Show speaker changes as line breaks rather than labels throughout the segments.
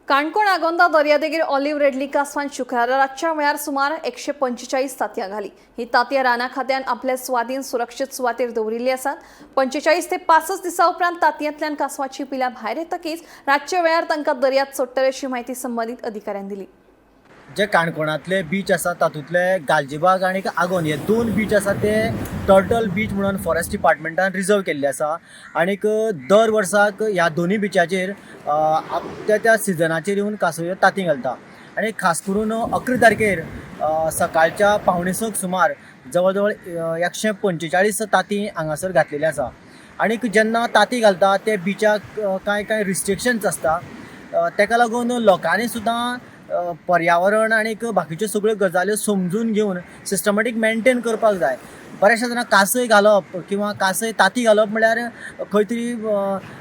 काणकोण आगोंदा दर्यादेगेर olive readily Kaswan शुक्रारा रातच्या वेळार सुमार 145 तांतयां घाली। ही तांतयां राना खात्यान आपल्या सुवातीन सुरक्षीत सुवातेर दवरिल्ली आसात। 45 ते 65 दिसां उपरांत तांतयांतल्यान कासवाची पिलां भायर येतकीच रातच्या वेळार तांकां दर्यांत सोडटले अशी माहिती संबंधीत अधिकाऱ्यांनी दिली।
जे काणकोणातले बीच आसा तातूंतले गालजीबाग आणि आगोंद हे दोन बीच आसा ते टर्टल बीच म्हणून फॉरेस्ट डिपार्टमेंटान रिजर्व केल्ले आसा आणि दर वर्साक ह्या दोन्ही बीचाचेर त्या सिजनाचेर येवन कासव तांती घालता आणि खास करून 11 तारखेर सकाळच्या 5:45 सुमार जवळ जवळ 145 तांती हांगासर घातलेली आसा आणि जेन्ना तांती घालता ते बीचाक कांय रिस्ट्रिक्शन्स आसता तेका लागून लोकांनी सुद्दां पर्यावरण आणि बाकीच्यो सगळ्यो गजाल्यो समजून घेवन सिस्टमॅटीक मेंटेन करपाक जाय। बऱ्याचशा जाणां कासय घालप किंवा कासय तांती घालप म्हळ्यार खंय तरी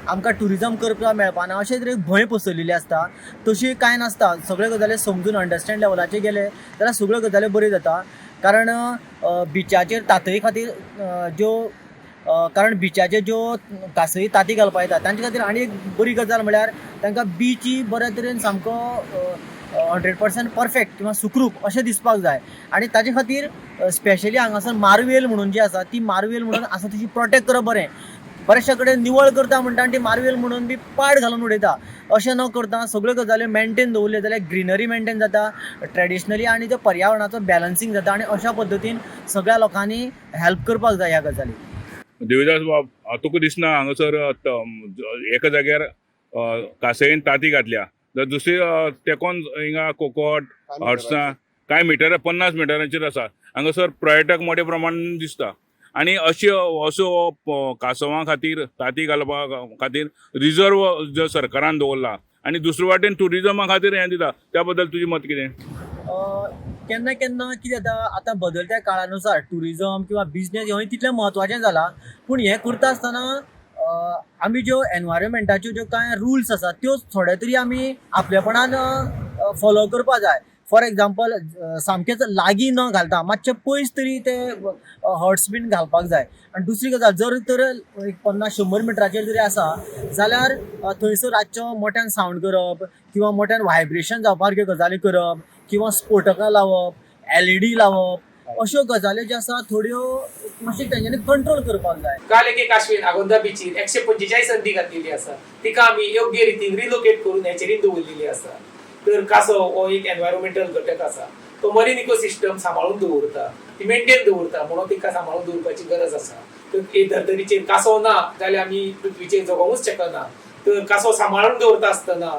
आमकां टुरिजम करपाक मेळपाना अशें तरी भंय पसरलेली आसता। तशी कांय नासता, सगळ्यो गजाली समजून अंडरस्टँड लेवलाचेर गेले जाल्यार सगळ्यो गजाली बऱ्यो जाता। कारण बिचाचेर तांतये खातीर बिचाचेर ज्यो कासय तांती घालपाक येता तांचे खातीर आनी एक बरी गजाल म्हळ्यार तांकां बीच बऱ्या तरेन सामको 100% परफेक्ट किंवा सुखरूप अशें दिसपाक जाय आणि ताचे खातीर स्पेशली हांगासर मार्वेल म्हणून जी आसा ती मार्वेल म्हणून आसा तशी प्रोटेक्ट करप बरें। बऱ्याचशा कडेन निवळ करता म्हणटा आनी ती मार्वेल म्हणून बी पाड घालून उडयता, अशें न करता सगळ्यो गजाली मेंटेन दवरल्यो जाल्यार ग्रीनरी मेंटेन जाता, ट्रेडिशनली आणि त्या पर्यावरणाचो बॅलन्सिंग जाता आणि अशा पद्दतीन सगळ्या लोकांनी हेल्प करपाक जाय ह्या गजाली।
देविदास बाब, तुका दिसना हांगासर एका जाग्यार कासयेन तांती घातल्या तर दुसरी तेकोन हिंगा कोकोट हट्सां कांय मिटर 50 मिटरांचेर आसा। हांगासर पर्यटक मोठ्या प्रमाणान दिसता आणि असो कासवां खातीर तांती घालपा खातीर रिजर्व जो सरकारान दवरला आणि दुसरे वाटेन टुरिजमा खातीर हें दिता, त्या बद्दल तुजें मत कितें?
केन्ना केन्ना कितें जाता, आतां बदलत्या काळानुसार टुरिजम किंवा बिजनेस हें तितलें म्हत्वाचें जाला, पूण हें करता आसतना आमी ज्यो एनवायरमेंटाच्यो ज्यो कांय रुल्स आसात त्यो थोडे तरी आमी आपलेपणान फॉलो करपा जाय। फॉर एग्जाम्पल सामकेच लागीं न घालता मातशें पयस तरी ते हर्ट्स बीन घालपाक जाय। आनी दुसरी गजाल, जर तर 50-100 मिटराचेर जरी आसा जाल्यार थंयसर रातचो मोठ्यान सावंड करप किंवा मोठ्यान व्हायब्रेशन जावपासारक्यो गजाली करप किंवा स्फोटकां लावप, LED लावप, अश्यो गजाली ज्यो आसा थोड्यो मातशें तेंच्यांनी कंट्रोल करपाक जाय।
काल एके काश्मीर आगोंदा बीचीर 145 संदी घातलेली आसा, तिका आमी योग्य रितीन रिलोकेट करून हेचेर दवरलेली आसा। तर कासव हो एक एनवायरमेंटल घटक आसा, तो मरीन इकोसिस्टम सांबाळून दवरता, ती मेंटेन दवरता, म्हणून तिका सांबाळून दवरपाची गरज आसा। तर हे धर्तरेचेर कासव ना जाल्यार आमी पृथ्वीचेर जगोंकूच शकना। तर कासव सांबाळून दवरता आसतना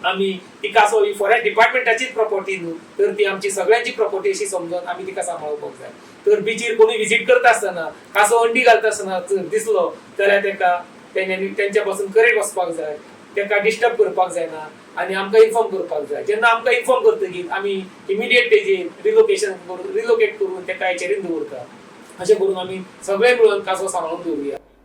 आमी ती कासव ही फॉरेस्ट डिपार्टमेंटाचीच प्रॉपर्टी न्हू, तर ती आमची सगळ्यांची प्रॉपर्टी अशी समजून आमी तिका सांबाळपाक जाय। तर बीचीर कोणी विजीट करता आसतना कासव अंडी घालता आसतना जर दिसलो जाल्यार तेका तेंच्या पासून करेक्ट वचपाक जाय, तेका डिस्टर्ब करपाक जायना आणि आमकां इन्फॉर्म करपाक जाय। जेन्ना आमकां इन्फॉर्म करतकीर आमी इमिडिएट तेजेर रिलोकेट करून तेका हेचेर दवरता। अशें करून आमी सगळे मिळून कासव सांबाळून दवरुया।